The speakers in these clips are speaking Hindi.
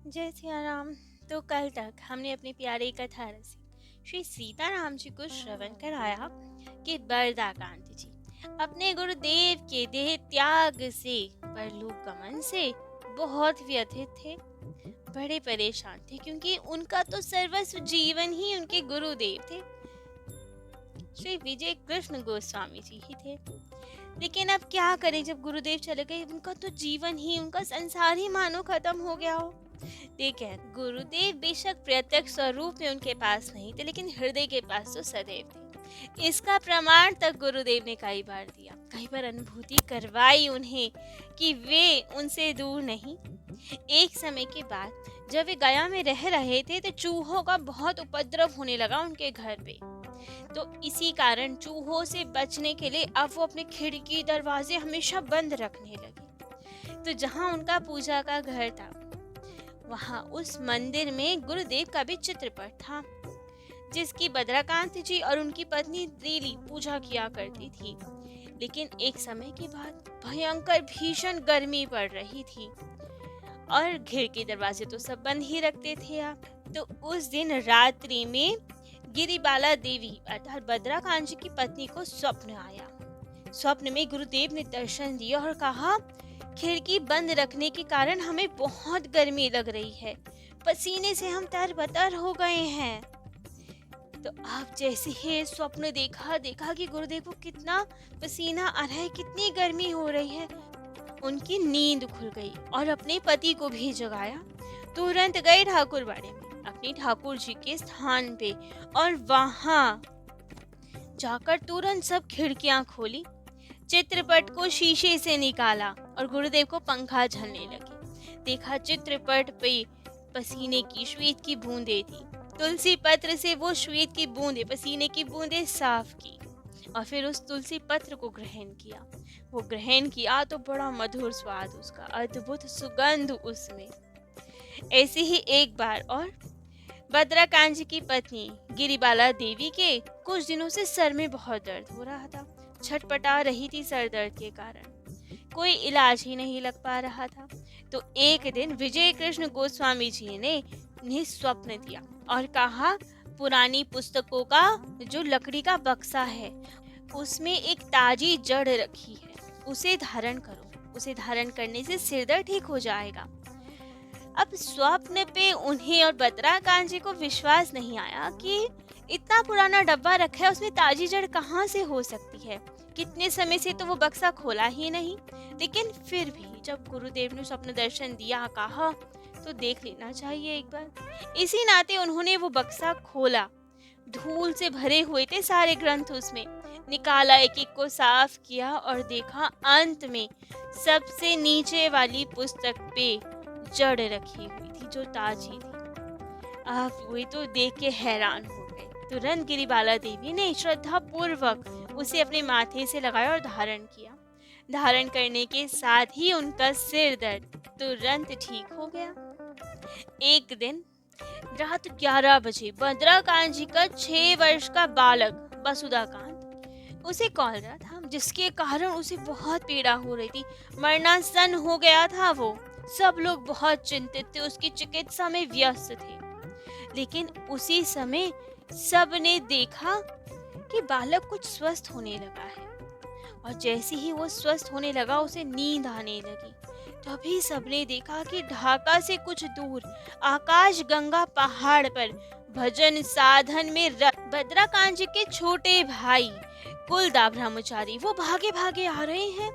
जय सिया राम। तो कल तक हमने अपनी प्यारी कथा रसी श्री सीताराम जी को श्रवण कराया कि बरदाकांत जी अपने गुरुदेव के देह त्याग से परलोक गमन से बहुत व्यथित थे, बड़े परेशान थे क्योंकि उनका तो सर्वस्व जीवन ही उनके गुरुदेव थे, श्री विजय कृष्ण गोस्वामी जी ही थे। लेकिन अब क्या करें, जब गुरुदेव चले गए उनका तो जीवन ही, उनका संसार ही मानो खत्म हो गया हो। देखें, गुरुदेव बेशक प्रत्यक्ष स्वरूप में उनके पास नहीं थे, लेकिन हृदय के पास तो सदैव थे। इसका प्रमाण तक गुरुदेव ने कई बार दिया, कई बार अनुभूति करवाई उन्हें कि वे उनसे दूर नहीं। एक समय के बाद जब वे गया में रह रहे थे तो चूहों का बहुत उपद्रव होने लगा उनके घर पे। तो इसी कारण चूहों से बचने के लिए अब वो अपने खिड़की दरवाजे हमेशा बंद रखने लगे। तो जहाँ उनका पूजा का घर था, वहाँ उस मंदिर में गुरुदेव का भी चित्रपट था, जिसकी बद्रकांत जी और उनकी पत्नी डेली पूजा किया करती थी। लेकिन एक समय के बाद भयंकर भीषण गर्मी पड़ रही थी और खिड़की दरवाजे तो सब बंद ही रखते थे आप। तो उस दिन रात्रि में गिरिबाला देवी अर्थात बद्रकांत जी की पत्नी को स्वप्न आया। स्वप्न में गुरुदेव ने दर्शन दिया और कहा, खिड़की बंद रखने के कारण हमें बहुत गर्मी लग रही है, पसीने से हम तरबतर हो गए हैं। तो आप जैसे ही स्वप्न देखा कि गुरुदेव को कितना पसीना आ रहा है, कितनी गर्मी हो रही है, उनकी नींद खुल गई और अपने पति को भी जगाया। तुरंत गए ठाकुर बाड़े में अपनी ठाकुर जी के स्थान पे और वहां जाकर तुरंत सब खिड़कियां खोली, चित्रपट को शीशे से निकाला और गुरुदेव को पंखा झलने लगे। देखा चित्रपट पे पसीने की श्वेत की बूंदें थी, तुलसी पत्र से वो श्वेत की बूंदें, पसीने की बूंदें साफ की और फिर उस तुलसी पत्र को ग्रहण किया। वो ग्रहण किया तो बड़ा मधुर स्वाद उसका, अद्भुत सुगंध उसमें। ऐसे ही एक बार और बद्रकांत जी की पत्नी गिरिबाला देवी के कुछ दिनों से सर में बहुत दर्द हो रहा था, छटपटा रही थी सर दर्द के कारण, कोई इलाज ही नहीं लग पा रहा था। तो एक दिन विजय कृष्ण गोस्वामी जी ने उन्हें स्वप्न दिया और कहा, पुरानी पुस्तकों का जो लकड़ी का बक्सा है उसमें एक ताजी जड़ रखी है, उसे धारण करो, उसे धारण करने से सिर दर्द ठीक हो जाएगा। अब स्वप्न पे उन्हें और बद्रकांत जी को विश्वास नहीं आया कि इतना पुराना डब्बा रखा है, उसमें ताजी जड़ कहाँ से हो सकती है, कितने समय से तो वो बक्सा खोला ही नहीं। लेकिन फिर भी जब गुरुदेव ने स्वप्न दर्शन दिया, कहा तो देख लेना चाहिए एक बार। इसी नाते उन्होंने वो बक्सा खोला, धूल से भरे हुए थे सारे ग्रंथ, उसमें निकाला, एक एक को साफ किया और देखा अंत में सबसे नीचे वाली पुस्तक पे जड़ रखी हुई थी जो ताजी थी। आप वे तो देख के हैरान हो गए। तुरंत गिरिबाला देवी ने श्रद्धा पूर्वक उसे अपने माथे से लगाया और धारण किया। धारण करने के साथ ही उनका सिर दर्द तुरंत ठीक हो गया। एक दिन रात 11 बजे बद्रकांत जी का 6 वर्ष का बालक बसुदाकांत उसे कॉल रहा था, जिसके कारण उसे बहुत पीड़ा हो रही थी, मरणासन हो गया था वो। सब लोग बहुत चिंतित थे, उसकी चिकित्सा में व्यस्त थे। लेकिन उसी समय सबने देखा कि बालक कुछ स्वस्थ होने लगा है और जैसे ही वो स्वस्थ होने लगा उसे नींद आने लगी। तभी सबने देखा कि ढाका से कुछ दूर आकाश गंगा पहाड़ पर भजन साधन में बद्रकांत जी के छोटे भाई कुलदा ब्रह्मचारी वो भागे भागे आ रहे हैं।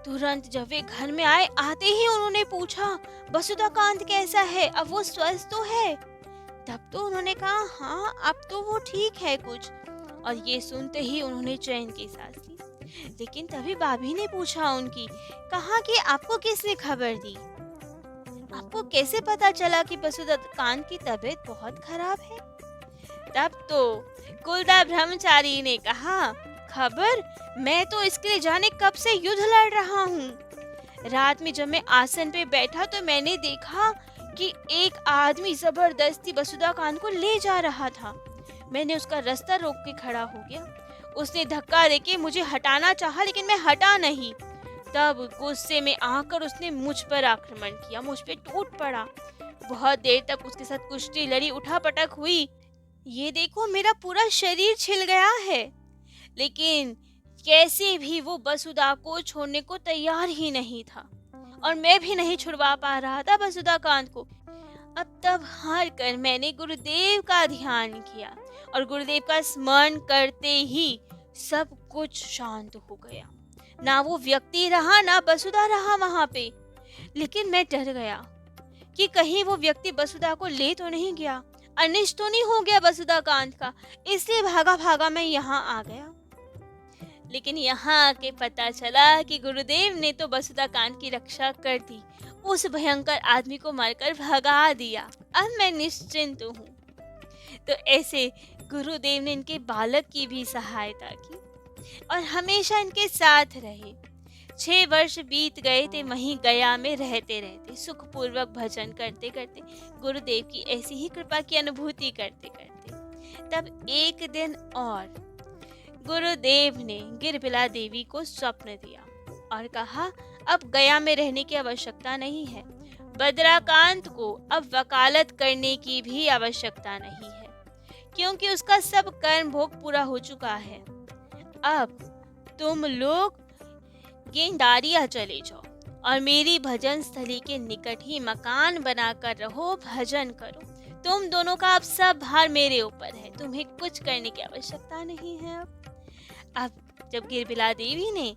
तुरंत जब वे घर में आए, आते ही उन्होंने पूछा, बसुदाकांत कैसा है, अब वो स्वस्थ तो है? तब तो उन्होंने कहा, हाँ अब तो वो ठीक है कुछ। और ये सुनते ही उन्होंने चैन की सांस ली। लेकिन तभी भाभी ने पूछा उनकी, कहा कि आपको किसने खबर दी, आपको कैसे पता चला कि बसुदाकांत की तबीयत बहुत खराब है? तब तो कुलदा ब्रह्मचारी ने कहा, खबर, मैं तो इसके लिए जाने कब से युद्ध लड़ रहा हूँ। रात में जब मैं आसन पे बैठा तो मैंने देखा कि एक आदमी जबरदस्ती बसुदाकांत को ले जा रहा था। मैंने उसका रास्ता रोक के खड़ा हो गया। उसने धक्का देके मुझे हटाना चाहा, लेकिन मैं हटा नहीं। तब गुस्से में आकर उसने मुझ पर आक्रमण किया, मुझ पे टूट पड़ा। बहुत देर तक उसके साथ कुश्ती लड़ी, उठापटक हुई। ये देखो मेरा पूरा शरीर छिल गया है, लेकिन कैसे भी वो वसुधा को छोड़ने को तैयार ही नहीं था, और मैं भी नहीं छुड़वा पा रहा था वसुधा कांत को। अब तब हार कर मैंने गुरुदेव का ध्यान किया, और गुरुदेव का स्मरण करते ही सब कुछ शांत हो गया। ना वो व्यक्ति रहा, ना वसुधा रहा वहां पे। लेकिन मैं डर गया कि कहीं वो व्यक्ति वसुधा को ले तो नहीं गया, अनिष्ट तो नहीं हो गया वसुधा कांत का। इसलिए भागा भागा मैं यहाँ आ गया। लेकिन यहाँ आके पता चला कि गुरुदेव ने तो वसुधा कांत की रक्षा कर दी, उस भयंकर आदमी को मारकर भगा दिया। अब मैं निश्चिंत हूँ। तो ऐसे गुरुदेव ने इनके बालक की भी सहायता की और हमेशा इनके साथ रहे। 6 वर्ष बीत गए थे वहीं गया में रहते रहते, सुखपूर्वक भजन करते करते, गुरुदेव की ऐसी ही कृपा की अनुभूति करते करते। तब एक दिन और गुरुदेव ने गिरबिला देवी को स्वप्न दिया और कहा, अब गया में रहने की आवश्यकता नहीं है, बद्राकांत को अब वकालत करने की भी आवश्यकता नहीं है, क्योंकि उसका सब कर्म भोग पूरा हो चुका है। अब तुम लोग गेंदारिया चले जाओ और मेरी भजन स्थली के निकट ही मकान बनाकर रहो, भजन करो। तुम दोनों का अब सब भार मेरे ऊपर है, तुम्हें कुछ करने की आवश्यकता नहीं है। अब जब गिरबिला देवी ने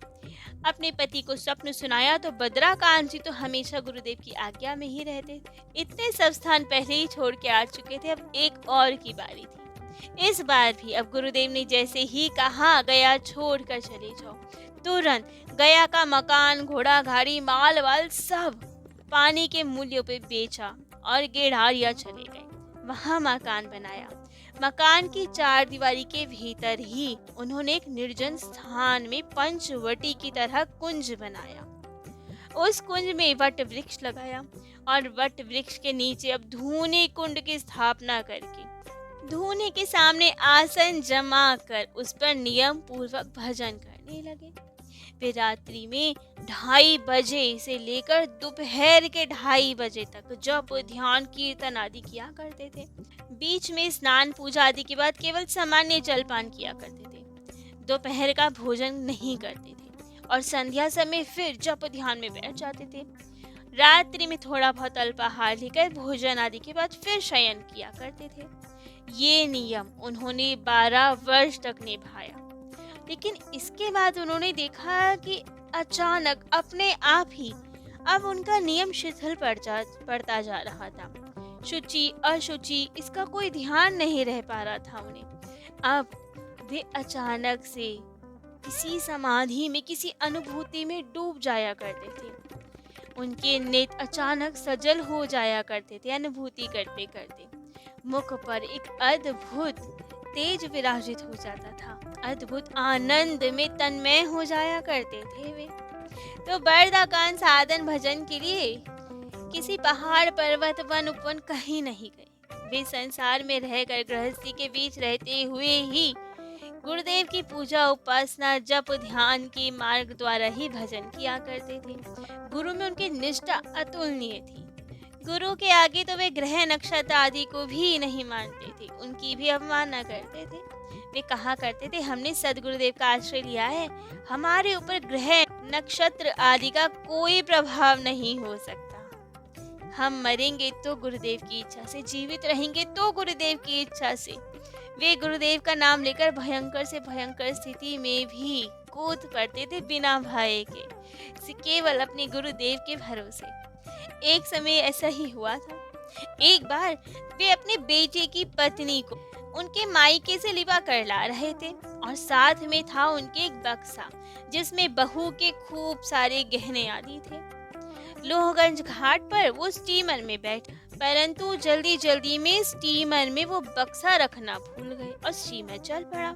अपने पति को स्वप्न सुनाया तो बद्राकांत जी तो हमेशा गुरुदेव की आज्ञा में ही रहते थे। इतने सब स्थान पहले ही छोड़ के आ चुके थे, अब एक और की बारी थी। इस बार भी अब गुरुदेव ने जैसे ही कहा, गया छोड़कर चले जाओ, तुरंत गया का मकान, घोड़ा गाड़ी, माल वाल सब पानी के मूल्यों पे बेचा और गेड़ारिया चले गए। वहां मकान बनाया। मकान की 4 दीवारी के भीतर ही उन्होंने एक निर्जन स्थान में पंचवटी की तरह कुंज बनाया। उस कुंज में वट वृक्ष लगाया और वट वृक्ष के नीचे अब धूने कुंड की स्थापना करके धूने के सामने आसन जमा कर उस पर नियम पूर्वक भजन करने लगे। वे रात्रि में 2:30 बजे से लेकर दोपहर के 2:30 बजे तक जप, ध्यान, कीर्तन आदि किया करते थे। बीच में स्नान पूजा आदि के बाद केवल सामान्य जलपान किया करते थे। दोपहर का भोजन नहीं करते थे और संध्या समय फिर जप ध्यान में बैठ जाते थे। रात्रि में थोड़ा बहुत अल्पाहार लेकर भोजन आदि के बाद फिर शयन किया करते थे। ये नियम उन्होंने 12 वर्ष तक निभाया। लेकिन इसके बाद उन्होंने देखा कि अचानक अपने आप ही अब उनका नियम शिथिल पड़ता जा रहा था। शुचि अशुचि इसका कोई ध्यान नहीं रह पा रहा था उन्हें। अब वे अचानक से किसी समाधि में, किसी अनुभूति में डूब जाया करते थे। उनके नेत्र अचानक सजल हो जाया करते थे अनुभूति करते करते। मुख पर एक अद्भुत तेज विराजित हो जाता था। अद्भुत आनंद में तन्मय हो जाया करते थे वे। तो बद्राकांत साधन भजन के लिए किसी पहाड़, पर्वत, वन, उपवन कहीं नहीं गए। वे संसार में रहकर गृहस्थी के बीच रहते हुए ही गुरुदेव की पूजा, उपासना, जप, ध्यान के मार्ग द्वारा ही भजन किया करते थे। गुरु में उनकी निष्ठा अतुलनीय थी। गुरु के आगे तो वे ग्रह, नक्षत्र आदि को भी नहीं मानते थे, उनकी भी अवमानना करते थे। वे कहा करते थे, हमने सदगुरुदेव का आश्रय लिया है, हमारे ऊपर ग्रह, नक्षत्र आदि का कोई प्रभाव नहीं हो सकता। हम मरेंगे तो गुरुदेव की इच्छा से, जीवित रहेंगे तो गुरुदेव की इच्छा से। वे गुरुदेव का नाम लेकर भयंकर से भयंकर स्थिति में भी कूद पड़ते थे बिना भय के, केवल अपने गुरुदेव के भरोसे। एक समय ऐसा ही हुआ था। एक बार वे अपने बेटे की पत्नी को उनके मायके से लिवा कर ला रहे थे और साथ में था उनके एक बक्सा जिसमें बहू के खूब सारे गहने आदि थे। लोहगंज घाट पर वो स्टीमर में बैठ, परंतु जल्दी जल्दी में स्टीमर में वो बक्सा रखना भूल गए और स्टीमर चल पड़ा।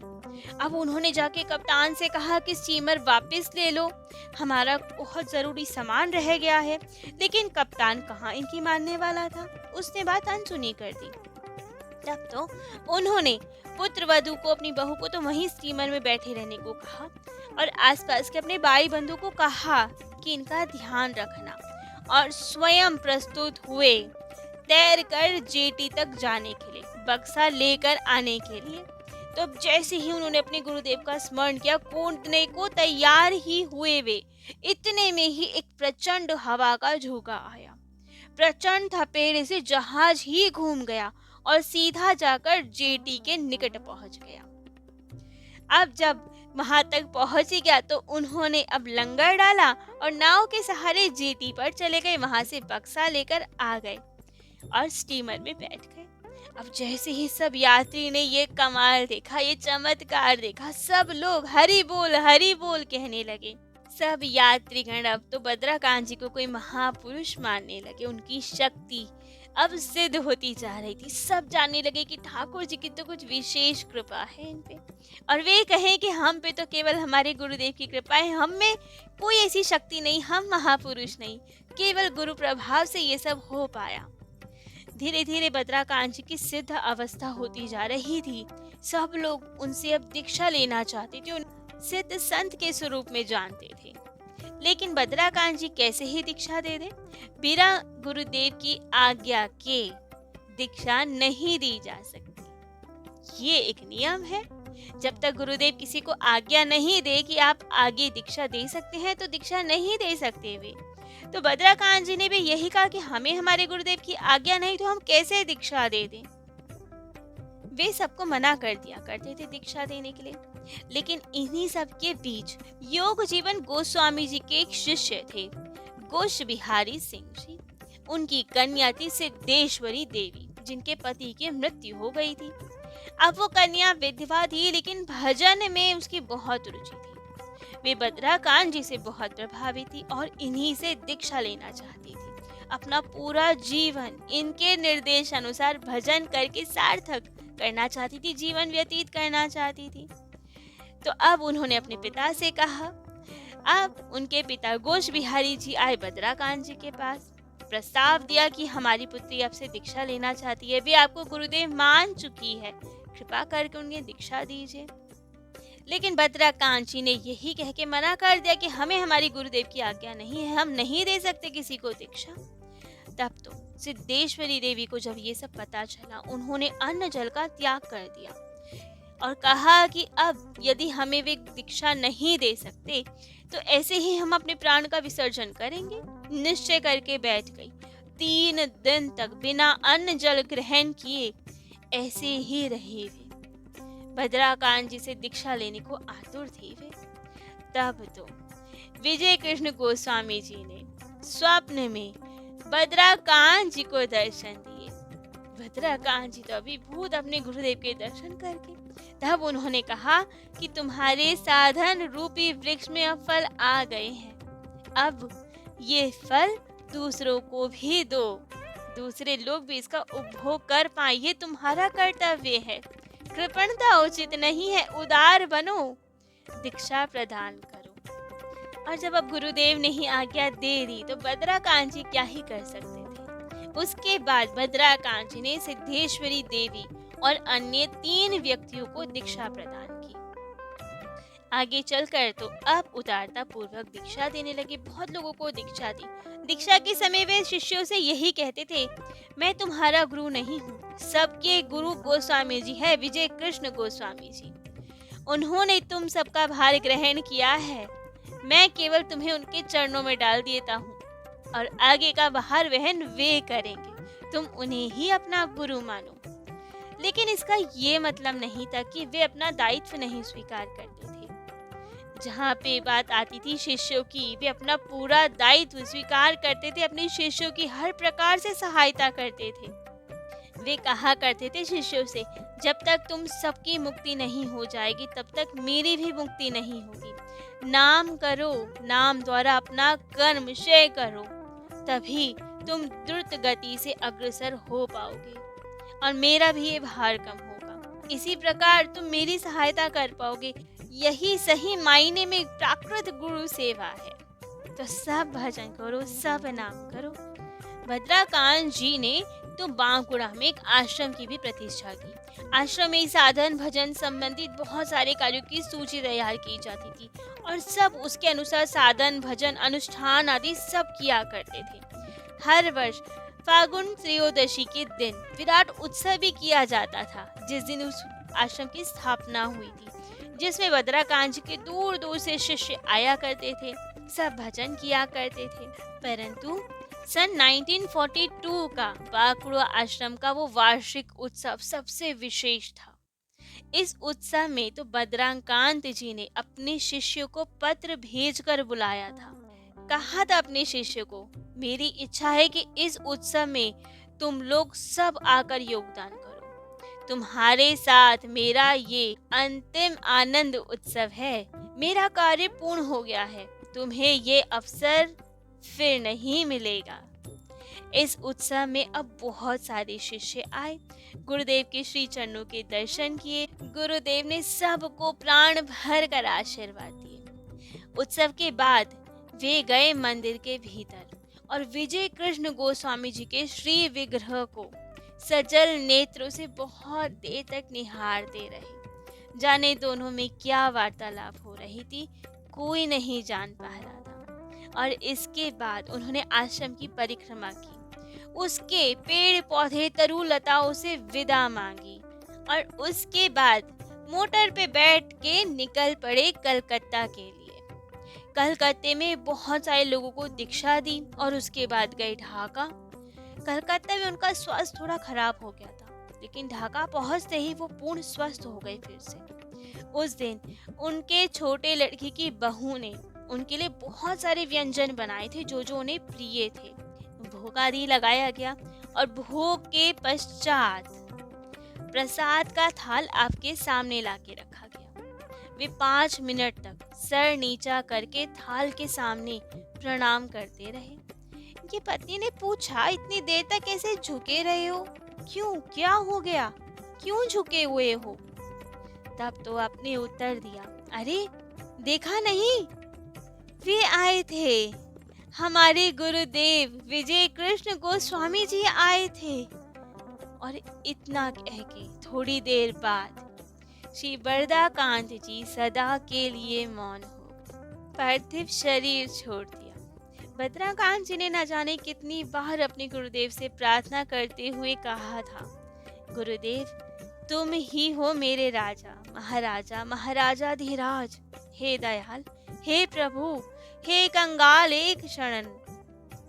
अब उन्होंने जाके कप्तान से कहा कि स्टीमर वापस ले लो, हमारा बहुत जरूरी सामान रह गया है। लेकिन कप्तान कहाँ इनकी मानने वाला था, उसने बात अनसुनी कर दी। तब तो उन्होंने पुत्र वधू को, अपनी बहू को तो वहीं स्टीमर में बैठे रहने को कहा और आसपास के अपने भाई बंधु को कहा कि इनका ध्यान रखना, और स्वयं प्रस्तुत हुए तैर कर जेटी तक जाने के लिए, बक्सा लेकर आने के लिए। तो अब जैसे ही उन्होंने अपने गुरुदेव का स्मरण किया, कूदने को तैयार ही हुए वे, इतने में ही एक प्रचंड हवा का झोंका आया। प्रचंड थपेड़े से जहाज ही घूम गया और सीधा जाकर जेटी के निकट पहुंच गया। अब जब वहां तक पहुंच ही गया तो उन्होंने अब लंगर डाला और नाव के सहारे जेटी पर चले गए। वहां से बक्सा लेकर आ गए और स्टीमर में बैठ गए। अब जैसे ही सब यात्री ने ये कमाल देखा, ये चमत्कार देखा, सब लोग हरि बोल कहने लगे। सब यात्रीगण अब तो बद्रकांत जी को कोई महापुरुष मानने लगे। उनकी शक्ति अब सिद्ध होती जा रही थी। सब जानने लगे कि ठाकुर जी की तो कुछ विशेष कृपा है इन पे, और वे कहें कि हम पे तो केवल हमारे गुरुदेव की कृपा है, हम में कोई ऐसी शक्ति नहीं, हम महापुरुष नहीं, केवल गुरु प्रभाव से ये सब हो पाया। धीरे धीरे बद्रकांत जी की सिद्ध अवस्था होती जा रही थी। सब लोग उनसे अब दीक्षा लेना चाहते थे, सिद्ध संत के स्वरूप में जानते थे। लेकिन बद्रकांत जी कैसे ही दीक्षा दे दे, बिना गुरुदेव की आज्ञा के दीक्षा नहीं दी जा सकती। ये एक नियम है। जब तक गुरुदेव किसी को आज्ञा नहीं दे कि आप आगे दीक्षा दे सकते हैं, तो दीक्षा नहीं दे सकते वे। तो बद्रकांत जी ने भी यही कहा कि हमें हमारे गुरुदेव की आज्ञा नहीं तो हम कैसे दीक्षा दे दें। वे सबको मना कर दिया करते थे दीक्षा देने के लिए। लेकिन इन्हीं सब के बीच योग जीवन गोस्वामी जी के एक शिष्य थे, गोश बिहारी सिंह जी। उनकी कन्या थी सिद्धेश्वरी देवी, जिनके पति की मृत्यु हो गई थी। अब वो कन्या विधवा थी, लेकिन भजन में उसकी बहुत रुचि थी। वे बद्रकांत जी से बहुत प्रभावित थी और इन्हीं से दीक्षा लेना चाहती थी। अपना पूरा जीवन इनके निर्देश अनुसार भजन करके सार्थक करना चाहती थी, जीवन व्यतीत करना चाहती थी। तो अब उन्होंने अपने पिता से कहा। अब उनके पिता गोश बिहारी जी आए बद्रकांत जी के पास, प्रस्ताव दिया कि हमारी पुत्री आपसे दीक्षा लेना चाहती है, वे आपको गुरुदेव मान चुकी है, कृपा करके उन्हें दीक्षा दीजिए। लेकिन बद्रकांत जी ने यही कह के मना कर दिया कि हमें हमारी गुरुदेव की आज्ञा नहीं है, हम नहीं दे सकते किसी को दीक्षा। तब तो सिद्धेश्वरी देवी को जब ये सब पता चला, उन्होंने अन्न जल का त्याग कर दिया और कहा कि अब यदि हमें वे दीक्षा नहीं दे सकते तो ऐसे ही हम अपने प्राण का विसर्जन करेंगे। निश्चय करके बैठ गई। 3 दिन तक बिना अन्न जल ग्रहण किए ऐसे ही रहे वे। बद्रकांत जी से दीक्षा लेने को आतुर थे वे। तब तो विजय कृष्ण गोस्वामी जी ने स्वप्न में बद्रकांत जी को दर्शन दिए। बद्रकांत जी तो अभिभूत अपने गुरुदेव के दर्शन करके। तब उन्होंने कहा कि तुम्हारे साधन रूपी वृक्ष में अब फल आ गए हैं, अब ये फल दूसरों को भी दो, दूसरे लोग भी इसका उपभोग कर पाए, ये तुम्हारा कर्तव्य है। कृपणता उचित नहीं है, उदार बनो, दीक्षा प्रदान करो। और जब अब गुरुदेव ने ही आज्ञा दे दी तो बद्रकांत जी क्या ही कर सकते थे। उसके बाद बद्रकांत जी ने सिद्धेश्वरी देवी और अन्य 3 व्यक्तियों को दीक्षा प्रदान की। आगे चलकर तो अब उदारता पूर्वक दीक्षा देने लगे, बहुत लोगों को दीक्षा दी। दीक्षा के समय वे शिष्यों से यही कहते थे, मैं तुम्हारा गुरु नहीं हूँ, सबके गुरु गोस्वामी जी है, विजय कृष्ण गोस्वामी जी। उन्होंने तुम सबका भार ग्रहण किया है, मैं केवल तुम्हें उनके चरणों में डाल देता हूँ और आगे का भार वहन वे करेंगे, तुम उन्हें ही अपना गुरु मानो। लेकिन इसका ये मतलब नहीं था कि वे अपना दायित्व नहीं स्वीकार करते थे। जहाँ पे बात आती थी शिष्यों की, वे अपना पूरा दायित्व स्वीकार करते थे, अपने शिष्यों की हर प्रकार से सहायता करते थे। वे कहा करते थे शिष्यों से, जब तक तुम सबकी मुक्ति नहीं हो जाएगी तब तक मेरी भी मुक्ति नहीं होगी। नाम करो, नाम द्वारा अपना कर्म क्षय करो, तभी तुम द्रुत गति से अग्रसर हो पाओगे और मेरा भी ये भार कम होगा। इसी प्रकार तुम मेरी सहायता कर पाओगे। यही सही मायने में प्राकृत गुरु सेवा है। तो सब भजन करो, सब नाम करो। भद्राकांत जी ने तो बांकुड़ा में एक आश्रम की भी प्रतिष्ठा की। आश्रम में साधन भजन संबंधित बहुत सारे कार्यों की सूची तैयार की जाती थी और सब उसके अनुसार साधन भजन अनुष्ठान आदि सब किया करते थे। हर वर्ष फागुन त्रयोदशी के दिन विराट उत्सव भी किया जाता था, जिस दिन उस आश्रम की स्थापना हुई थी, जिसमें भद्राकांत जी के दूर दूर से शिष्य आया करते थे, सब भजन किया करते थे। परंतु सन 1942 का बांकुड़ा आश्रम का वो वार्षिक उत्सव सबसे विशेष था। इस उत्सव में तो भद्राकांत जी ने अपने शिष्यों को पत्र भेजकर बुलाया था। कहा था अपने शिष्य को, मेरी इच्छा है कि इस उत्सव में तुम लोग सब आकर योगदान करो। तुम्हारे साथ मेरा ये अंतिम आनंद उत्सव है। मेरा कार्य पूर्ण हो गया है, तुम्हें ये अवसर फिर नहीं मिलेगा। इस उत्सव में अब बहुत सारे शिष्य आए, गुरुदेव के श्री चरणों के दर्शन किए। गुरुदेव ने सबको प्राण भर कर आशीर्वाद दिए। उत्सव के बाद वे गए मंदिर के भीतर और विजय कृष्ण गोस्वामी जी के श्री विग्रह को सजल नेत्रों से बहुत देर तक निहारते रहे। जाने दोनों में क्या वार्तालाप हो रही थी, कोई नहीं जान पा रहा था। और इसके बाद उन्होंने आश्रम की परिक्रमा की, उसके पेड़ पौधे तरु लताओं से विदा मांगी और उसके बाद मोटर पे बैठ के निकल पड़े कलकत्ता के लिए। कलकत्ते में बहुत सारे लोगों को दीक्षा दी और उसके बाद गए ढाका। कलकत्ता में उनका स्वास्थ्य थोड़ा खराब हो गया था, लेकिन ढाका पहुंचते ही वो पूर्ण स्वस्थ हो गए फिर से। उस दिन उनके छोटे लड़की की बहू ने उनके लिए बहुत सारे व्यंजन बनाए थे जो जो उन्हें प्रिय थे। भोग आदि लगाया गया और भोग के पश्चात प्रसाद का थाल आपके सामने लाके रखा गया। वे 5 मिनट तक सर नीचा करके थाल के सामने प्रणाम करते रहे। इनकी पत्नी ने पूछा, इतनी देर तक कैसे झुके रहे हो? क्यों, क्या हो गया? क्यों झुके हुए हो? तब तो आपने उत्तर दिया, अरे देखा नहीं, वे आए थे, हमारे गुरुदेव विजय कृष्ण गोस्वामी जी आए थे। और इतना कह के थोड़ी देर बाद श्री भद्राकांत जी सदा के लिए मौन हो गए, पार्थिव शरीर छोड़ दिया। भद्राकांत जी ने न जाने कितनी बार अपने गुरुदेव से प्रार्थना करते हुए कहा था, गुरुदेव तुम ही हो मेरे राजा महाराजा महाराजाधिराज। हे दयाल, हे प्रभु, हे कंगाल एक शरण,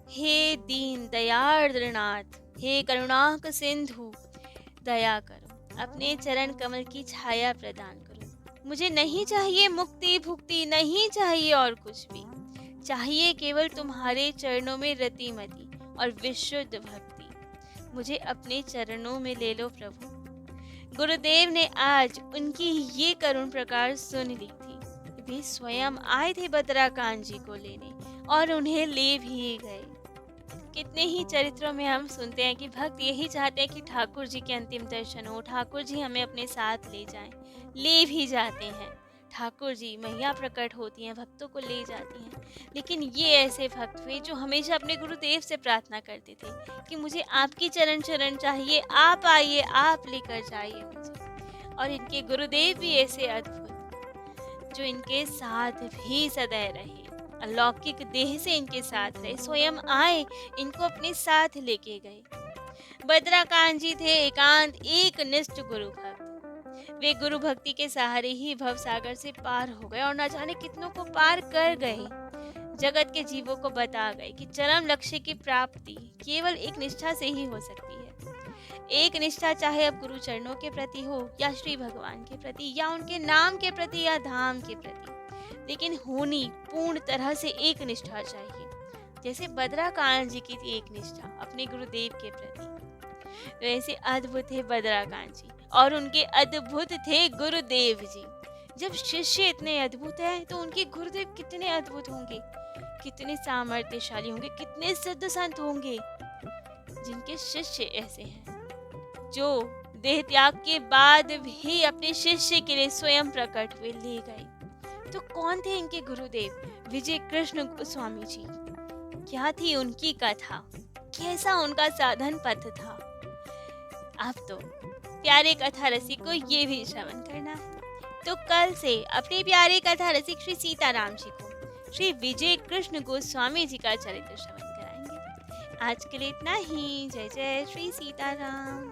हे दीन दयार्द्रनाथ, हे करुणाक सिंधु, दया करो, अपने चरण कमल की छाया प्रदान करो। मुझे नहीं चाहिए मुक्ति भुक्ति, नहीं चाहिए और कुछ भी, चाहिए केवल तुम्हारे चरणों में रतिमति और विशुद्ध भक्ति। मुझे अपने चरणों में ले लो प्रभु। गुरुदेव ने आज उनकी ये करुण प्रकार सुन ली थी। वे स्वयं आए थे भद्राकांत जी को लेने और उन्हें ले भी गए। कितने ही चरित्रों में हम सुनते हैं कि भक्त यही चाहते हैं कि ठाकुर जी के अंतिम दर्शन हो, ठाकुर जी हमें अपने साथ ले जाएं, ले भी जाते हैं। ठाकुर जी मैया प्रकट होती हैं, भक्तों को ले जाती हैं। लेकिन ये ऐसे भक्त हुए जो हमेशा अपने गुरुदेव से प्रार्थना करते थे कि मुझे आपकी चरण शरण चाहिए, आप आइए, आप लेकर जाइए मुझे। और इनके गुरुदेव भी ऐसे अद्भुत जो इनके साथ भी सदैव रहे, अलौकिक देह से इनके साथ रहे, स्वयं आए, इनको अपने साथ लेके गए। भद्राकांत जी थे एकांत एक निष्ठ गुरु भक्त। वे गुरु भक्ति के सहारे ही भव सागर से पार हो गए और न जाने कितनों को पार कर गए। जगत के जीवों को बता गए कि चरम लक्ष्य की प्राप्ति केवल एक निष्ठा से ही हो सकती है। एक निष्ठा चाहे अब गुरु चरणों के प्रति हो या श्री भगवान के प्रति या उनके नाम के प्रति या धाम के प्रति, लेकिन होनी पूर्ण तरह से एक निष्ठा चाहिए। जैसे भद्राकांत जी की थी एक निष्ठा अपने गुरुदेव के प्रति, वैसे अद्भुत थे भद्राकांत जी और उनके अद्भुत थे गुरुदेव जी। जब शिष्य इतने अद्भुत हैं तो उनके गुरुदेव कितने अद्भुत होंगे, कितने सामर्थ्यशाली होंगे, कितने सिद्ध संत होंगे जिनके शिष्य ऐसे हैं जो देह त्याग के बाद भी अपने शिष्य के लिए स्वयं प्रकट हुए, ले गए। तो कौन थे इनके गुरुदेव? विजय कृष्ण गोस्वामी जी। क्या थी उनकी कथा, कैसा उनका साधन पथ था। अब तो प्यारे कथा रसिक को ये भी श्रवण करना है। तो कल से अपने प्यारे कथा रसिक श्री सीताराम जी को श्री विजय कृष्ण गोस्वामी जी का चरित्र श्रवण कराएंगे। आज के लिए इतना ही। जय जय श्री सीताराम।